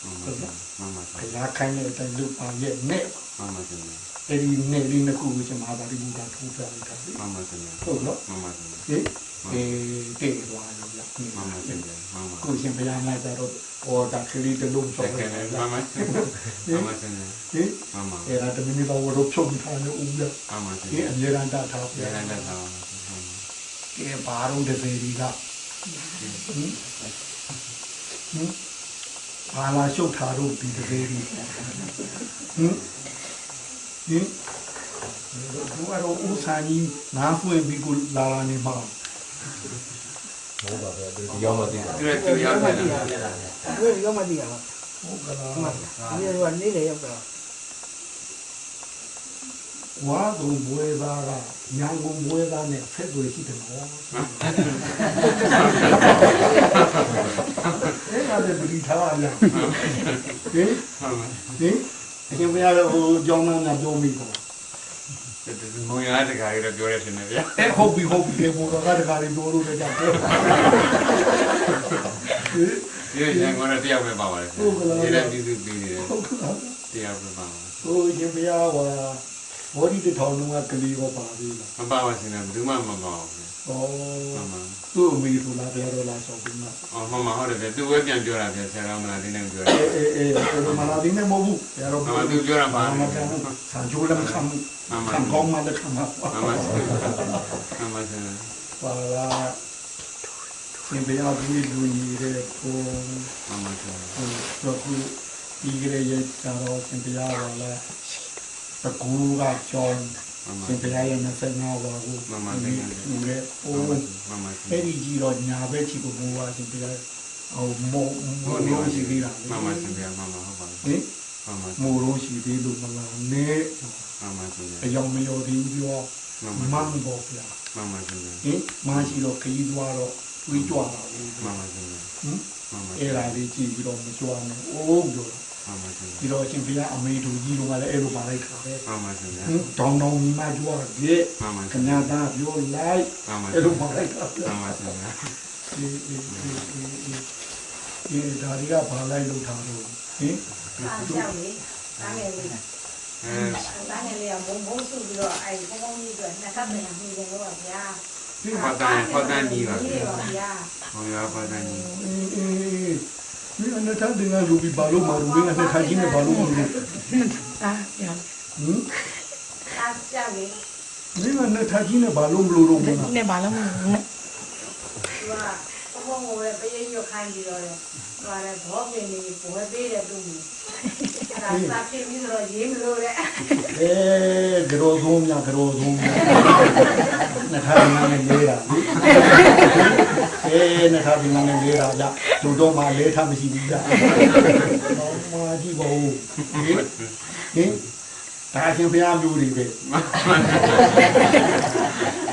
ဟုတ်ကဲ့မှန်ပါစင်ဘုရားခိုင်းတဲ့အတိုင်းလုပ်ပါရဲ့နဲ့မှန်ပါစင်အဲ့ဒီနဲ့လေးနှစ်ခုကိုရှင်မာတာရိပုဒ္ဓထိုးပြလိုက်တာလေမှန်ပါစင်ဟုတ်နော်မှန်ပါစင်ဟင်တည်သွားရောလားမှန်ပါစင်မှန်ပါကိုရှင်ဘုရားလိုက်တော့ပေါ်တာခရီးတလုံးဆောက်တယ်မှန်ပါစင်မှန်ပါစင်ဟင်မှန်ပါအဲ့ဒါတမင်းတော်တို့ဖြုတ်ထားနေဦးရမှန်ပါစင်ဒီအမြဲတမ်းတာထားပြန်တယ်တာကဲဘာတော့တစ်ပေဒီကဘာလာရှုပ်ထားတော့ဒီတစ်ပေဒီသူကတော့ဦးဆိုင်ကြီးနားဖွင့်ပြီးကိုလာနေမှာဟုတ်ပါပဲဒီရောက်မှသိတာသူရောက်တယ်ဒီရောက်မှသိတာဟုတ်ကလားဒီကနေလေရောက်တာဝါသူဘွေသားကညာကုန်ဘွေသားနဲ့ဖက်သွေရှိတယ်နော်အဲ့ဒါလည်းပြည်ထားရဟင်အရှင်ဘုရားဟိုကြောင်းသားပြောမိပေါ့မုံရတကားကြီးတော့ပြောရတယ်ဗျာဟုတ်ပြီဘောတော်ကတကားကြီးပြောလို့လည်းကြောက်တယ်ဒီရန်ကုန်တော့တရားပဲပါပါတယ်ဒီလည်းပြည်သူပြည်နေတယ်တရားပဲပါဟိုရှင်ဘုရားဟောဘောဒီတထောင်လုံးကကလေးတော့ပါသေးလားမပါပါစင်တယ်ဘယ်သူမှမပါဘူးဩသူ့အမေတို့လားဘယ်တော့လာဆောင်ပြီးမှမှန်ဟုတ်တယ်သူပဲပြန်ပြောတာဗျဆရာတော်မလာသေးနဲ့ပြောတာအေးမလာသေးနဲ့မဟုတ်ဘူးဆရာတော်သူပြောတာပါဆန်ဂျိုးလည်းခံကောင်းမှလည်းခံမှာမှန်ပါစင်ပါလာရှင်ဘုရားကြီးလူကြီးတဲ့ဟိုမှန်ပါစင်တော့ခုဒီကြရဲ့ဆရာတော်ရှင်ဘုရားကလည်းတကူကကြောင်းရှင်ဘုရားရဲ့25ပါးကိုမှန်ပါစင်ဟိုအဲ့ဒီကြီးတော့ညာဘက်ချီကိုဘိုးကရှင်ဘုရားဟိုမိုးလုံးရှိသေးတာမှန်ပါစင်ဗျာမှန်ပါဟုတ်ပါဟင်မိုးလုံးရှိသေးလို့မလားနဲ့မှန်ပါစင်အယောင်မယောသေးဘူးပြောမှန်ပေါ့ဗျာမှန်ပါစင်ဟင်မရှိတော့ခရီးသွားတော့တွေးကြွတာဘူးမှန်ပါစင်ဟင်အဲ့ဒါလေးကြည့်ပြီးတော့မကြွနဲ့အိုးပြောဒီတော့ရှင်ဘုရားအမေတို့ကြီးတို့ကလည်းအဲ့လိုပါလိုက်တာပဲမှန်ပါရှင်ဗျာတောင်းတောင်းမှကြွားတယ်ခဏသားပြောလိုက်အဲ့လိုပါလိုက်တာမှန်ပါရှင်ဗျာဒီဒါတွေကဘာလိုက်လို့ထားလို့ဟင်အားကြောက်လေအားငယ်လေးအားငယ်လေးကဘုံစုပြီးတော့အဲ့ဘုံကြီးတို့နှစ်ခါပြန်ပြီးတယ်တော့ဗျာဖတ်တန်းကြီးပါဗျာဟောရဖတ်တန်းကြီးဒီအနေထားတင်ကလူပြီးဘာလို့မလုပ်လဲအနေထားကြီးနဲ့ဘာလို့မလုပ်လဲအားကြောက်အားကြောက်လေဒီအနေထားကြီးနဲ့ဘာလို့မလုပ်တော့ဘူးနဲ့ဘာလို့မလုပ်လဲသူကဘုံကိုပဲပေးရခိုင်းပြီးတော့တယ်သူကလည်းဘောပင်လေးဘွယ်ပေးတယ်သူ့ကိုအဲ့ဒါစာဖြစ်ပြီးတော့ရေးမလို့တဲ့ဂရောဆုံးများနှစ်ခါမှလည်းလေးတာနှစ်ခါမှလည်းလေးတာကြလူတော့မှလေးထားမရှိဘူးကြတော့မှကြည့်ပါဦးဟင်ဒါအရှင်ဘုရားမျိုးတွေပဲ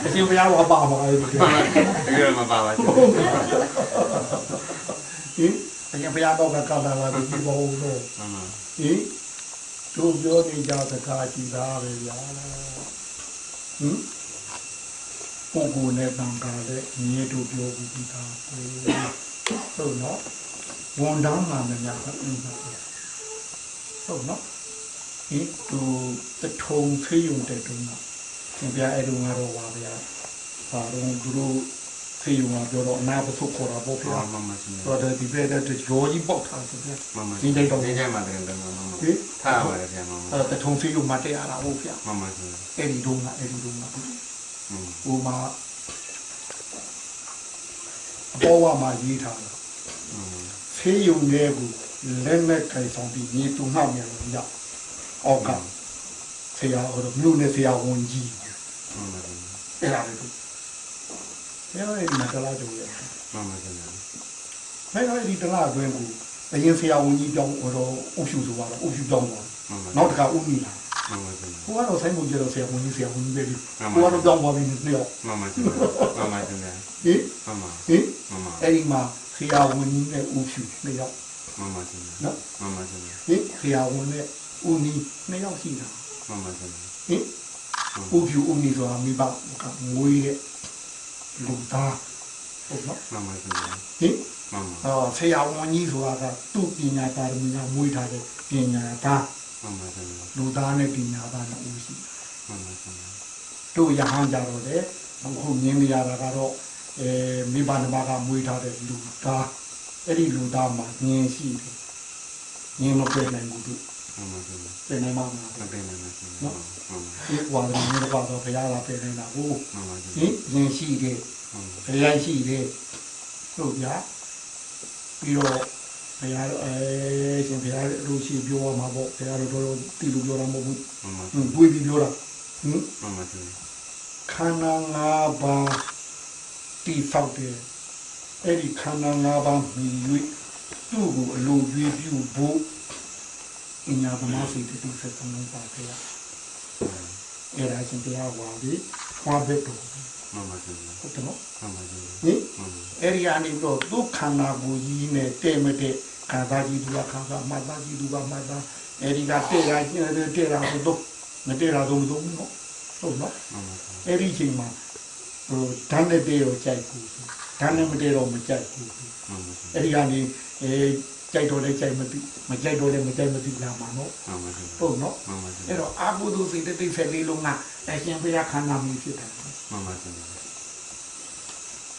အရှင်ဘုရားဘာပါမှာလဲတကယ်မပါပါဘူးဟင်အရှင်ဘုရားတော့ကကာလာလာပြီးပြောဦးတော့ဟင်တို့ပြောနေကြစကားကြည့်သားပဲဗျာဟင်ပုဂ္ဂိုလ်နဲ့တန်ခါတဲ့မြေတို့ပြောပြီးသားဟုတ်နော်ဝန်တန်းမှာများဟုတ်နော်ဟ ဒီသူတထုံဖေးယုံတဲ့တုန်းကသင်ပြအဲ့လိုငါတော့ပါဗျာဟာတော့သူတို့ဖေးယုံကပြောတော့အနာပစုခေါ်တာပေါ့ဗျာ မမရှင် တော့ဒီဘက်တဲ့ရောကြီးပေါက်ထားဆိုဗျာ မမ ဒီတိုင်းတော့ ဒီတိုင်းမှာတကယ်တော့မမ ဟေး ထားပါတယ်ဗျာမမ တထုံဖေးယုံမှာတက်ရတာဟုတ်ဗျာ မမရှင် အဲ့ဒီတုန်းကဟိုမှာအပေါ်ဝမှာရေးထားတယ်ဖေးယုံရဲ့ကိုလက်နဲ့ခိုင်ဆောင်ပြီးမြေတူနှောက်မြန်လို့ရအောက်ကဆရာဟိုမြို့နယ်ဆရာဝန်ကြီးအဲ့ဒါလေးအဲ့ဒါလေးမကလာကြည့်ရ မမရှင် အဲ့ဒါဒီတလားအတွင်းကိုအရင်ဆရာဝန်ကြီးပြောင်းဟိုတော့အုပ်စုဆိုတော့အုပ်စုပြောင်းသွားနောက်တစ်ခါဦးနီလာ မမရှင် ကိုကတော့ဆိုင်မှုကျတော့ဆရာဝန်ကြီးပဲဒီကိုကတော့ပြောင်းသွားပြီနှစ်ယောက် မမရှင်မမရှင် ဟင် မမ ဟင် မမ အဲ့ဒီမှာဆရာဝန်ကြီးနဲ့ဦးဖြူနှစ်ယောက် မမရှင် နော် မမရှင် ဟင်ဆရာဝန်နဲ့ဦးနီနှစ်ယောက်ရှိတာ မမရှင် ဟင်ဦးဖြူဦးနီဆိုတာမိဘကငွေတဲ့လူသားဟုတ်နော် မမရှင် ဟင် မမ ဆရာဝန်ကြီးဆိုတာကသူ့ပညာပါရမီကမွေးထားတဲ့ပညာသား မမရှင် လူသားနဲ့ပညာသားနဲ့ဦးရှိ မမရှင် တို့ရဟန်းကြတော့လေအခုမြင်နေရတာကတော့မိဘနှစ်ပါးကမွေးထားတဲ့လူသားအဲ့ဒီလူသားမှာဉာဏ်ရှိတယ်ဉာဏ်မပြည့်နိုင်ဘူးသူ မမရှင် ပြည့်နိုင်မှာမ မ လား တင်နေရှင် နော်ဒီဝါဒမျိုးတော့ဘုရားလာပြည့်နေတာဟုတ် မမရှင် ဒီဉာဏ်ရှိတယ်ဘုရားရှိတယ်ဟုတ်ဗျာပြီးတော့ဘုရားရှင်ဘုရားလူရှိပြောမှာပေါ့ဘုရားတို့တီလူပြောတာမဟုတ်ဘူး မမ တွေးပြီးပြောတာဟင် မမရှင် ခန္ဓာ၅ပါးတိဖောက်တယ်အဲ့ဒီခန္ဓာ၅ပါးမြည်၍သူ့ကိုအလိုကျွေးပြုဖို့အညာသမားစိတ်တူဆက်ဆံပါခဲ့ရအဲ့ဒါရှင်တရားဝါပြီးခွာဘက်တော့ မမရှင် ဟုတ်တယ်နော် မမရှင် ဟင်အဲ့ဒီအနေတော့ဒုက္ခနာကိုကြီးနဲ့တဲ့မတဲ့ခံစားကြည့်သူကခံစားမှတ်သားကြည့်သူကမှတ်သားအဲ့ဒီကတဲ့တာကျင်းတဲ့တာတော့မတဲ့တာတော့မတော့ဘူးနော်ဟုတ်နော် မမရှင် အဲ့ဒီချိန်မှာဟိုဓာတ်နဲ့တဲ့ရောကြိုက်ဘူးဓာတ်နဲ့မတဲ့တော့မကြိုက်ဘူး မမရှင် အဲ့ဒီကနေကြိုက်တော့လည်းကြိုက်မသိမကြိုက်တော့လည်းမကြိုက်မသိလာမှာနော် မမရှင် ဟုတ်နော် မမရှင် အဲ့တော့အာဟုသူစိတ်တိတ်ဆက်လေးလုံးကအရှင်ဘုရားခန္ဓာမီဖြစ်တယ် မမရှင်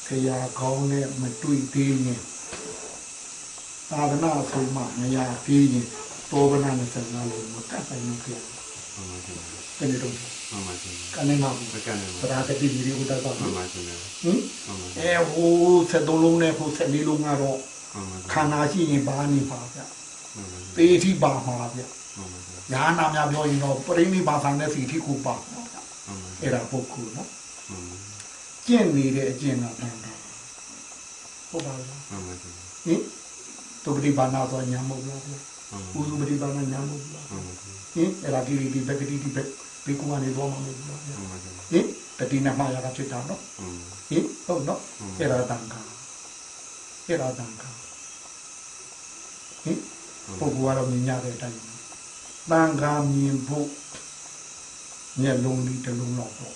ဆရာကောင်းနဲ့မတွေ့သေးရင်သာသနာဆုံးမမရသေးရင်တောဗနာနဲ့ဆက်လာလို့မကတ်ဆိုင်လို့ပြ မမရှင် တယ်ဒီတော့ မမရှင် ကနေမှာ မကန်နေ ပရာတတိဒီကိုတာပါ မမရှင် ဟင် မမရှင် ဟိုဆက်သုံးလုံးနဲ့ဟိုဆက်လေးလုံးကတော့ မမရှင် ခန္ဓာရှိရင်ပါနေပါဗျ မမရှင် သေတိပါမှာဗျ မမရှင် ညာနာများပြောရင်တော့ပရိနိဗ္ဗာန်နဲ့စီတိကိုပါဗျ မမရှင် အဲ့ဒါပုဂ္ဂိုလ်နော် မမ ကျင့်နေတဲ့အကျင့်ကတန်တာဟုတ်ပါလား မမရှင် ဟင်တုပတိပါဏဆိုညာမဟုတ်လားဗျ မမ ဥစုပတိပါဏညာမဟုတ်လား မမရှင် ဟင်အဲ့ဒါဒီဘက်ကတိဒီဘက်ဘေကုကနေတော့မဟုတ်ဘူးလားဗျ မမရှင် ဟင်တတိနဲ့မှားရတာဖြစ်တာနော် မမ ဟင်ဟုတ်နော်အဲ့ဒါတန်ခါအဲ့ဒါတန်ခါဟင်ပုဂ္ဂိုလ်ကတော့မြင်ရတဲ့အတိုင်းတန်ခါမြင်ဖို့မျက်လုံးလေးတစ်လုံးလောက်တော့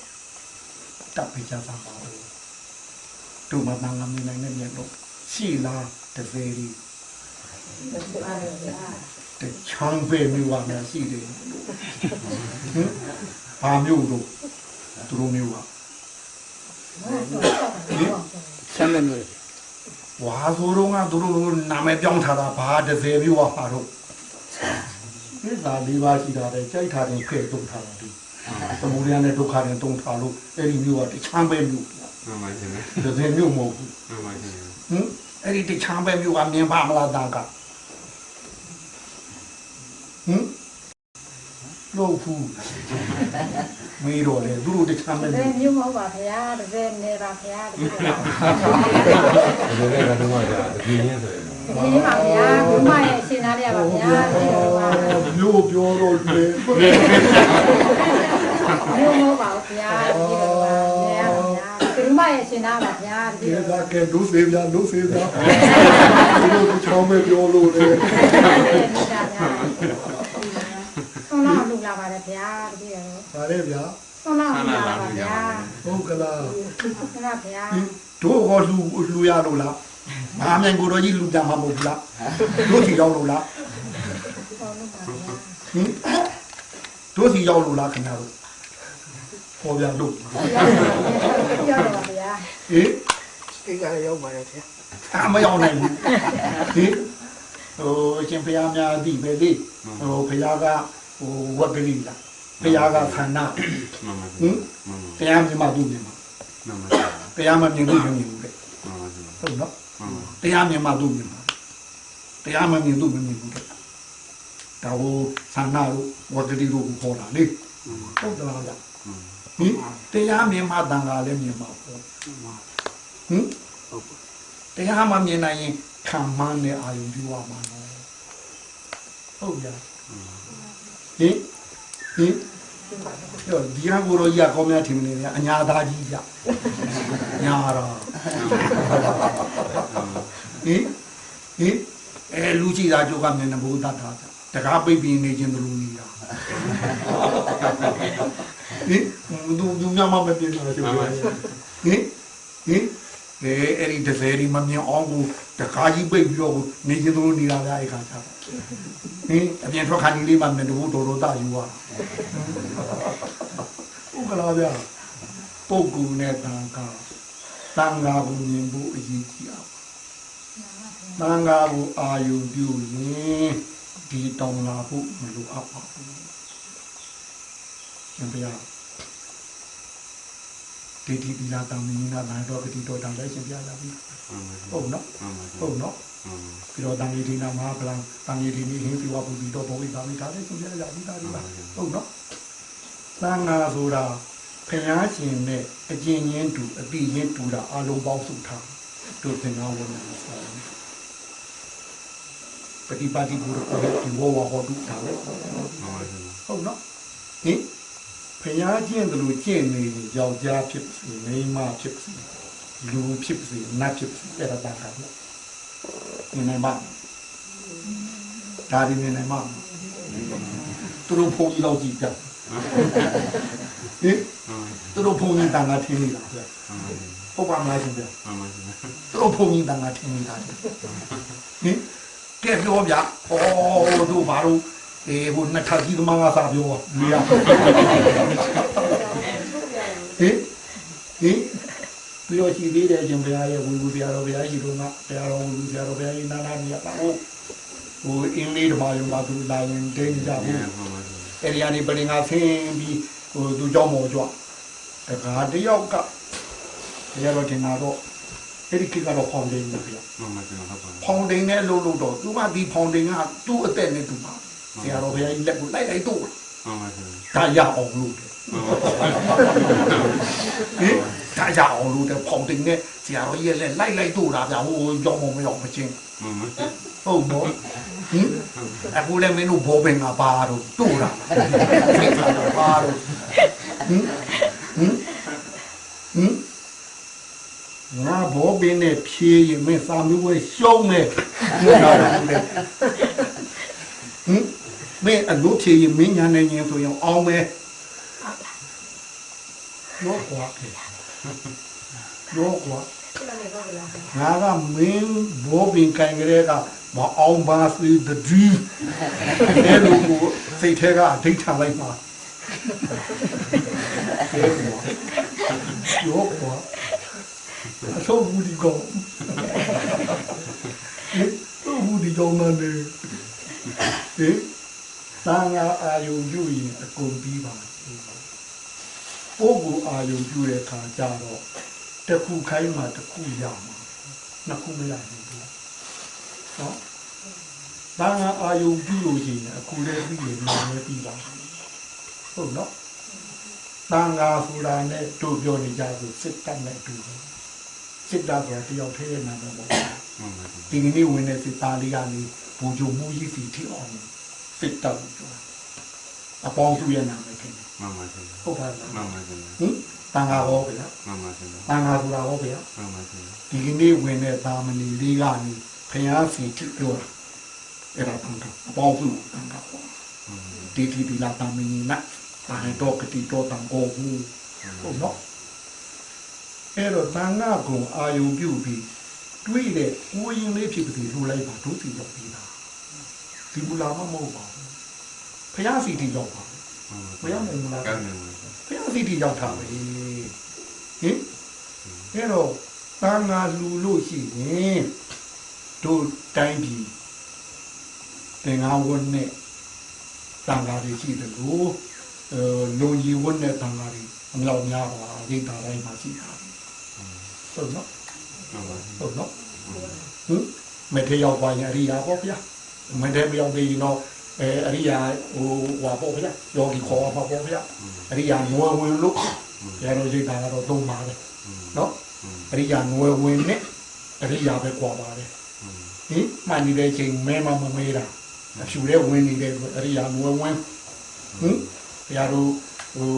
တပ်ပေးကြတာပါဘူးတို့မှတန်ခါမြင်နိုင်တဲ့မျက်လုံးရှိလားတစ်သေးလေး တချမ်းပဲမျိုးပါများရှိတယ်ဟင်ဘာမျိုးတို့သူတို့မျိုးပါ ဆမ်းတယ်မျိုး ဝါဆိုတော့ကသူတို့နာမည်ပြောင်းထားတာဘာတစ်စဲမျိုးပါပါတော့ဒီသာလေးပါရှိတာလေကြိုက်ထားတယ်ဖဲ့တုံထားတာဒီသမုဒယနဲ့ဒုက္ခနဲ့တုံထားလို့အဲ့ဒီမျိုးကတချမ်းပဲမျိုး မမရှင် တစ်စဲမျိုးမဟုတ်ဘူး မမရှင် ဟင်အဲ့ဒီတချမ်းပဲမျိုးကမြင်ပါမလားတာကဟင်လို့ဖူးမေးတော့လေသူတို့တချမ်းပဲ တ မျိုး ကယ်မျိုးမဟုတ်ပါဗျာတကယ်နေပါဗျာတကယ်ပါ ဒီလိုလည်းကတော့ကြာတည်ရင်းဆိုရင် တကယ်ပါဗျာဘုမရဲ့ရှင်းသားရပါဗျာတကယ်ပါ မျိုးပြောတော့လေ မျိုးမဟုတ်ပါဘူးဗျာတကယ်ပါနေရပါဗျာဘုမရဲ့ရှင်းသားပါဗျာတက ဒီ ယ် က ပါ ကဲဒုစေပြဒုစေပြဒီလိုချောင်းပဲပြောလို့လေ ဆုံးတော့လူလာပါတယ်ဗျာတကယ်ရော ဗါလေဗျာ ဆုံးတော့လူလာပါဗျာ ဟုတ်ကလား ဟုတ်ပါဗျာ တို့ဟောလူရလို့လားမဟာမြိုင်ကိုတော်ကြီးလူကြမှာမဟုတ်ဘူးလားတို့စီရောက်လို့လား ဟုတ်လို့ပါဗျာ ဟင် တို့စီရောက်လို့လားခင်ဗျားတို့ပေါ်ပြန်လို့ ရောက်ပါဗျာ ဟေး ဒီကလည်းရောက်ပါတယ်ဗျာ မရောက်နိုင်ဘူးဟေးဟိုအရှင်ဘုရားများသိပဲလေဟိုဘုရားကဟိုဝက်ကလေးလားဘုရားကခန္ဓာဟင်တရားမြင်မှသူ့မြင်မှာတရားမမြင်လို့မမြင်ဘူးတဲ့ဟုတ်နော်တရားမြင်မှသူ့မြင်မှာတရားမမြင်သူ့မမြင်ဘူးတဲ့ဒါဟိုခန္ဓာတို့ဝက်ကလေးတို့ကိုခေါ်တာလေဟုတ်တယ်လားဗျဟင်တရားမြင်မှတန်ခါလည်းမြင်မှာပေါ့ဟင်တရားမမြင်နိုင်ရင်ခံမှန်းတဲ့အာယုံပြုရမှာနော်ဟုတ်ဗျာဟင်ဒီဟာကိုတော့ရကောင်းများထင်နေတယ်အညာသားကြီးကြညာတော့ဟင်လူကြည့်တာကြိုးကမျက်နှာဘိုးတတ်တာတကားပိတ်ပြီးနေခြင်းတို့လူနေတာဟင်သူများမပြင်းတာကြိုးဟင်အဲ့ဒီတစ်စဲဒီမမြင်အောင်ကိုတကားကြီးပိတ်ပြီးတော့နေခြင်းတို့နေတာဗျာအဲ့ခါကျဟင်အပြင်ထွက်ခါကြီးလေးမှမျက်နှာဘိုးတော်တာယူရဟုတ်ကလားဗျာပုဂ္ဂိုလ်နဲ့တန်ခါကိုမြင်ဖို့အရေးကြီးအောင်တန်ခါကိုအာယုပြုရင်ဒီတောင်းလာဖို့မလိုအပ်ပါဘူးရှင်ဗျာဒီဒီလာတောင်းနေနာနိုင်တော့ဒီတော့တောင်းလိုက်ရှင်ဗျာလာပြီဟုတ်နော်ပြီးတော့တန်ကြီးဒီနာမဟာဗလံတန်ကြီးဒီနေ့ဟင်းပြဝပူပြီးတော့ဘောဝိသာမိသားလေးရှင်ဗျာလာပြီသားဒီပါဟုတ်နော်တန်ခါဆိုတာဖျားရှင်နဲ့အကျဉ်းချင်းတူအတိချင်းတူတာအလုံးပေါင်းစုထားတို့သင်္ကန်းဝင်နေဆိုပฏิပါတိဘုရားဒီဝဝဟောတုတာလေဟုတ်နော်ဟင်ဖျားချင်းတို့လိုကျင့်နေယောက်ျားဖြစ်စီမိန်းမဖြစ်စီလူဖြစ်စီနတ်ဖြစ်စီအဲ့ဒါတန်ခါပေါ့နေနိုင်မှာဒါဒီနေနိုင်မှာသူတို့ဖုန်းကြီးလောက်ကြည့်ကြဟင်သူတို့ဖုန်းကြီးတန်ခါထင်းနေတာဟုတ်ပါမလားရှင်ဗျသူတို့ဖုန်းကြီးတန်ခါထင်းနေတာဟင်ကဲပြောဗျာဟောတို့ဘာလို့ဟိုနှစ်ထပ်ကြီးသမားကစားပြောနေရဟင်ပြောရှိသေးတယ်ရှင်ဗျာရဲ့ဝီဝီဗျာတော်ဗျာရှိတော့ငါဗျာတော်ဝီဝီဗျာတော်ဗျာကြီးနာနာမြတ်ဟိုအင်းလေးဓမ္မယုံလာသူလာရင်တင်းကြဘူးအဲ့ဒီကနေပလင်ကဆင်းပြီးဟိုသူကြောင်းမော်ကြွတခါတယောက်ကရတော့တင်လာတော့အဲ့ဒီကိကတော့ဖောင်ဒိန်ပဲဗျာဖောင်ဒိန်နဲ့လုံးလုံးတော့သူကဒီဖောင်ဒိန်ကသူ့အသက်နဲ့သူပါဆရာတော်ဘုရားကြီးလက်ကိုလိုက်တော့ဒါရအောင်လို့တယ်ဒါရအောင်လို့တယ်ဖောင်ဒိန်နဲ့ဆရာတော်ကြီးလက်လိုက်တော့တာဗျာဟိုကြောင်းမော်မရောက်မချင်းဟုတ်တော့အခုလည်းမင်းတို့ဘောပင်ကပါတော့တို့တာပါတော့ငါဘောပင်နဲ့ဖြေးရင်မင်းစာမျိုးပဲရှုံးနေမင်းအလို့ဖြေးရင်မင်းညာနေရင်ဆိုရင်အောင်မယ်တော့ကွာငါကမင်းဘောပင်ကင်ကြတဲ့ကမအောင်ပါစေတည်းအဲ့လိုကိုစိတ်ထဲကအဓိဋ္ဌာန်လိုက်ပါရောကွာအဆိုးဘူးဒီကောင်ဘူးဒီကောင်နဲ့တန်ခါအာယုံပြုရင်အကုန်ပြီးပါပုဂ္ဂိုလ်အာယုံပြုတဲ့ခါကျတော့တစ်ခုခိုင်းမှတစ်ခုရမှာနှစ်ခုမရဘူးနော်တန်ခါအာယုံပြုလို့ရှိရင်အခုလည်းပြီးရင်လည်းပြီးပါဟုတ်နော်တန်ခါဆိုတာနဲ့တို့ပြောနေကြဆိုစစ်တပ်နဲ့တူတယ်စစ်တပ်ကတယောက်ထဲနေတယ်ပေါ့ဒီနေ့ဝင်တဲ့စစ်သားလေးကနေဘူဂျိုမူကြီးစီထီအောင်စစ်တပ်ကိုပြောအပေါင်းစုရဲ့နာမည်ခင်မှန်ပါရှင်ဟုတ်ပါလားမှန်ပါရှင်တန်ခါဟောဗျာမှန်ပါရှင်တန်ခါဆိုတာဟောဗျာမှန်ပါရှင်ဒီနေ့ဝင်တဲ့သာမဏေလေးကနေဖျားစီထီပြောတာအဲ့ဒါတန်ခါအပေါင်းစုတန်ခါပေါ့ဒီလာသာမဏေနဲ့ဘာတော့ကတိတော့တန်ကိုဘူးဟုတ်နော်အဲ့တော့တန်ခါကိုအာယုံပြုပြီးတွေးတဲ့ကိုရင်လေးဖြစ်ပြီးလှူလိုက်ပါဒုတိယရောက်ပြီးတာဒီဘူလာမဟုတ်ပါဘူးဖျားစီတီရောက်ပါ မရောက်နိုင်ဘူးလား ကောင်းတယ် ဘုရားသီတိရောက်တာပဲဟင်အဲ့တော့တန်ခါလူလို့ရှိရင်တို့တိုင်းပြည်သင်္ဃဝတ်နဲ့တန်ခါတွေရှိတယ်လို့လုံကြီးဝတ်နဲ့တန်ခါတွေအမြောက်များပါရိတ်တာတိုင်းမှာရှိတာဟုတ်နော်ဟုတ်နော်မထေရောက်ပါရင်အရိယာပေါ့ဗျာမထေမရောက်သေးရင်တော့အရိယာဟိုပေါ့ဗျာယောဂီခေါ်ပါပေါ့ဗျာအရိယာနွယ်ဝင်လို့ကျန်တော့ရိတ်တာကတော့သုံးပါပဲနော်အရိယာနွယ်ဝင်နဲ့အရိယာပဲကြွားပါတယ်ဟင်မှန်နေတဲ့ချိန်မဲမမေးတာအဖြူတဲ့ဝင်နေတဲ့အရိယာနွယ်ဝင်ဘုရားတို့ဟို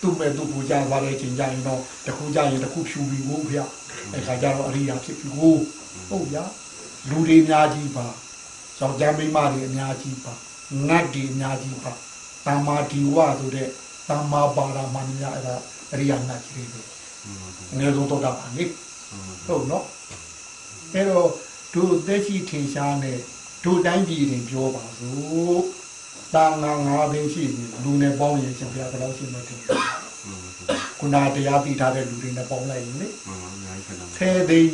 သူ့မဲ့သူ့ကိုကြားသွားတဲ့ချိန်ကျရင်တော့တခုကြရင်တခုဖြူပြီးဘူးဗျာအဲ့ခါကျတော့အရိယာဖြစ်ပြီးဘူးဟုတ်ဗျာလူတွေအများကြီးပါယောက်ျားမိန်းမတွေအများကြီးပါနတ်တွေအများကြီးပါတမ္မာဒီဝဆိုတဲ့တမ္မာပါရမဏိယအဲ့ဒါအရိယာနတ်ကြီးတွေအနည်းဆုံးတော့တာပါနိဟုတ်နော်အဲ့တော့တို့သက်ရှိထင်ရှားနေတို့တိုင်းပြည်တွေပြောပါစို့တာငါ9သိန်းရှိပြီလူနဲ့ပေါင်းရင်ရှင်ဘုရားဘယ်လောက်ရှိမှန်းတယ်ခုနတရားပြီးထားတဲ့လူတွေနဲ့ပေါင်းလိုက်ရင်လေ10သိန်း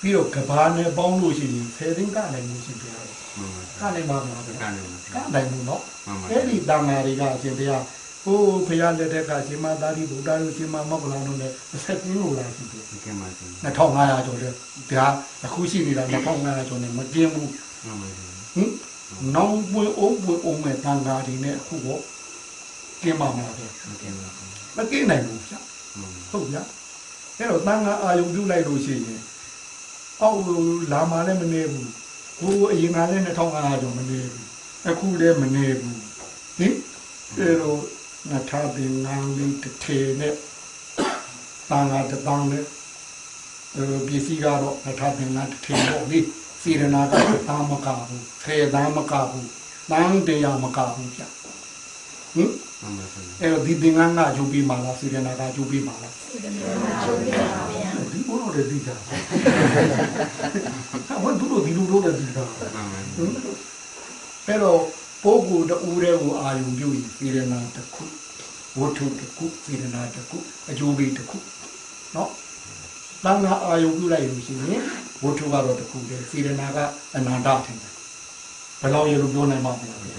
ပြီးတော့ကဘာနဲ့ပေါင်းလို့ရှိရင်10သိန်းကနိုင်လို့ရှိပြရတယ်ကနိုင်မှာမလားကနိုင်ဘူးနော်အဲ့ဒီတာငါတွေကရှင်ဘုရားဟိုဘုရားလက်ထက်ကရှင်မသာရိပုတ္တရာတို့ရှင်မမောက္ကလန်တို့နဲ့ဆက်ပြင်းလို့လာရှိတယ်2500ကျော်တဲ့ဒါအခုရှိနေတာ2500ကျော်နဲ့မပြင်းဘူးနောင်ပွင့်အောင်မဲ့တန်ဃာတွေနဲ့အခုတော့ကျင်းပါမှာပဲမကျင်းနိုင်ဘူးဗျဟုတ်ဗျအဲ့တော့တန်ဃာအာယုံပြုလိုက်လို့ရှိရင်အောက်လာမှလည်းမနေဘူးဟိုအရင်ကလည်း2500ကျော်မနေဘူးအခုလည်းမနေဘူးဟင်အဲ့တော့နထာပင်ငန်းလေးတစ်ထေနဲ့တန်ဃာတစ်တောင်းနဲ့ပစ္စည်းကတော့နထာပင်ငန်းတစ်ထေပေါ့လေစေရနာကသာမကဘူးခေသာမကဘူးတန်းတရားမကဘူးဗျအဲ့တော့ဒီသင်္ကန်းကယူပြီးမှလားစေရနာကယူပြီးမှလားစေရနာယူပြီးပါဗျာဒီဘုရောတဲ့ဒီတာဘာလို့ဒီလိုလုပ်တဲ့ဒီတာအဲ့တော့ပုဂ္ဂိုလ်တူတဲ့ကိုအာယုံပြုရင်စေရနာတစ်ခုဝတ္ထုတစ်ခုစေရနာတစ်ခုအကျိုးပေးတစ်ခုနော်တန်ခါအာယုံပြုလိုက်လို့ရှိရင်ဝတ္ထုကတော့တစ်ခုပဲစေရနာကအနန္တထင်တယ်ဘယ်လောက်ရလို့ပြောနိုင်မှာမလဲဟင်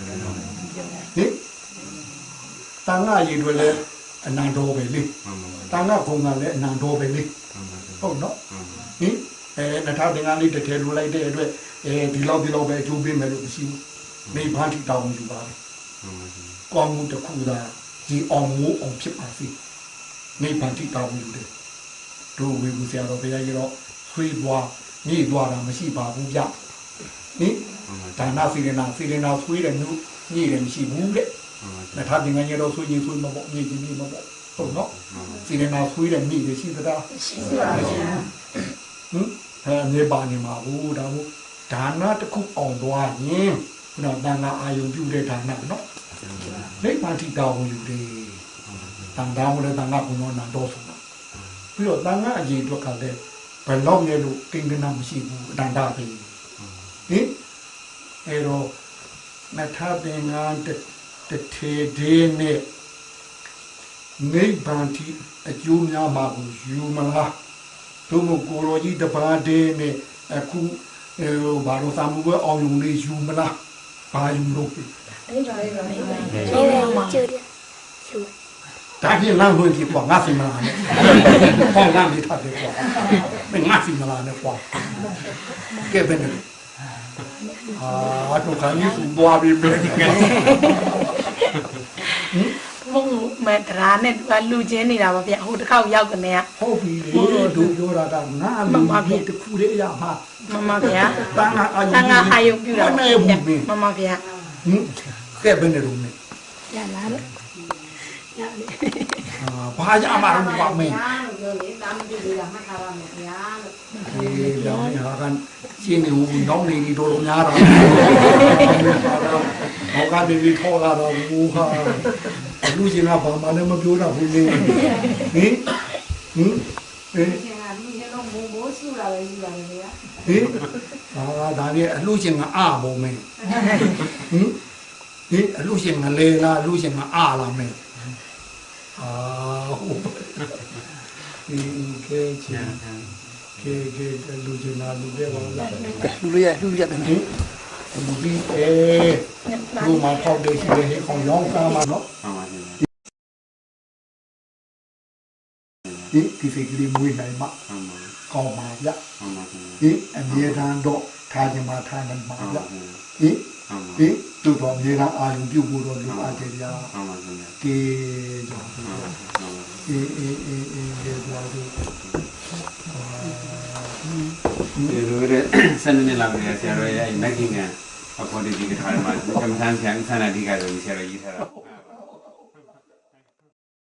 တန်ခါရည်တွေလည်းအနန္တောပဲလေတန်ခါဘုံကလည်းအနန္တောပဲလေဟုတ်နော်ဟင်နထာသင်္ကန်းလေးတစ်ထည်လိုလိုက်တဲ့အတွက်ဒီလောက်ပဲအကျိုးပေးမယ်လို့မရှိဘူးမိဘတိတောင်းယူပါလေကောင်းမှုတစ်ခုသာဒီအောင်မှုအောင်ဖြစ်ပါစေမိဘတိတောင်းယူတယ်တို့ဝေဘူးဆရာတော်ဘုရားကြီးတော့ဆွေးသွားညှိသွားတာမရှိပါဘူးဗျဟင်ဒါနစေရနာဆွေးတယ်နုညှိတယ်မရှိဘူးတဲ့နထာသင်္ကန်းကြီးတော့ဆွေးရင်ဆွေးမပေါ့ညှိရင်ညှိမပေါ့ဟုတ်နော်စေရနာဆွေးတယ်ညှိတယ်ရှိသလားရှိပါဘူးဟင်မြေပါနေမှာဘူးဒါမို့ဒါနတစ်ခုအောင်သွားရင်နော်တန်ခါအာယုံပြုတဲ့ဒါနနော်နိဗ္ဗာန်တိတောင်းယူတယ်တန်ခါဝရတန်ခါဘုံတော်နန္တော်ဆိုတာပြီးတော့တန်ခါအရေးအတွက်ကလည်းဘယ်လောက်လဲလို့ကိန်းကနာမရှိဘူးအတန်တာပဲဟင်အဲတော့နထာပင်ကတထေဒေနဲ့နိဗ္ဗာန်တိအကျိုးများမှာကိုယူမလားတို့မကိုရောကြီးတပါးဒေနဲ့အခုဘာလို့သာမှုပဲအောင်ယူလေးယူမလားဘာယူလို့အဲ့ဒါလေးကမိမကျတယ်ဒါပြင်လမ်းဝင်ပြီကွာငါစီမလားနဲ့ဟောင်းလမ်းပြီထားတယ်ကွာမင်းငါစီမလားနဲ့ကွာကဲဘယ်နဲ့တော့ခိုင်းနေသူသွားပြီပဲဘုံမဲ့တရားနဲ့လူချင်းနေတာပါဗျဟိုတစ်ခေါက်ရောက်ကနေကဟုတ်ပြီလေတို့ပြောတာကငါလူကြီးတစ်ခုလေးအရာမှာမမဗျာတန်ခါအာယုံပြုတာမမဗျာကဲဘယ်နဲ့တော့နေရလားလို့ရလေဘာကြမှာတော့ဘာမင်းပြောလေတာမတူတာမှတ်ထားပါမယ်ဗျာလို့ရောင်းရကန်ရှင်းနေဦးနောင်းနေဒီတော်တော်များတာဟောကဒီထောလာတော့ဘူးခါလူချင်းကဘာမှလည်းမပြောတော့ဘူးလေဟင်ရှင်ကလူချင်းတော့ဘိုးဆူလာပဲယူလာတယ်ဗျာဟင်ဒါနဲ့အလူချင်းကအာဘုံမင်းဟင် ဒီအလူရှင်ငလေလားအလူရှင်ငအားလားမင်းအာဟုတ်ဒီကေချင်ကေလူရှင်နာလူပဲပါလား လူရလူရတယ် ဒီလူပြီးလူမဖောက်တဲ့ရှိတဲ့ခေါင်းရောင်းကားမှာနော် မှန်ပါရှင် ဒီစိတ်ကလေးမွေးနိုင်မှ မှန်ပါ ကောင်းပါဗျ မှန်ပါရှင် ဒီအမြဲတမ်းတော့ထားခြင်းမှာထားနိုင်ပါ မှန် ဗျ ပါရှင် ဒီ မှန်ပါ ဒီသူတော်အမြဲတမ်းအာရုံပြုဖို့တော့လူအားကြရ မှန်ပါရှင် ကေကြောင့် မှန်ပါမှန်ပါ အေးဒီသွားသူ ဒီလိုတဲ့7နှစ်လောက်ကြာဆရာတော်ရဲ့မက်ကင်ကအပေါ်ဒီကထားမှာကမ္ဘာဆန်ဆန်အဓိကတော့ဆရာတော်ရေးထားတာ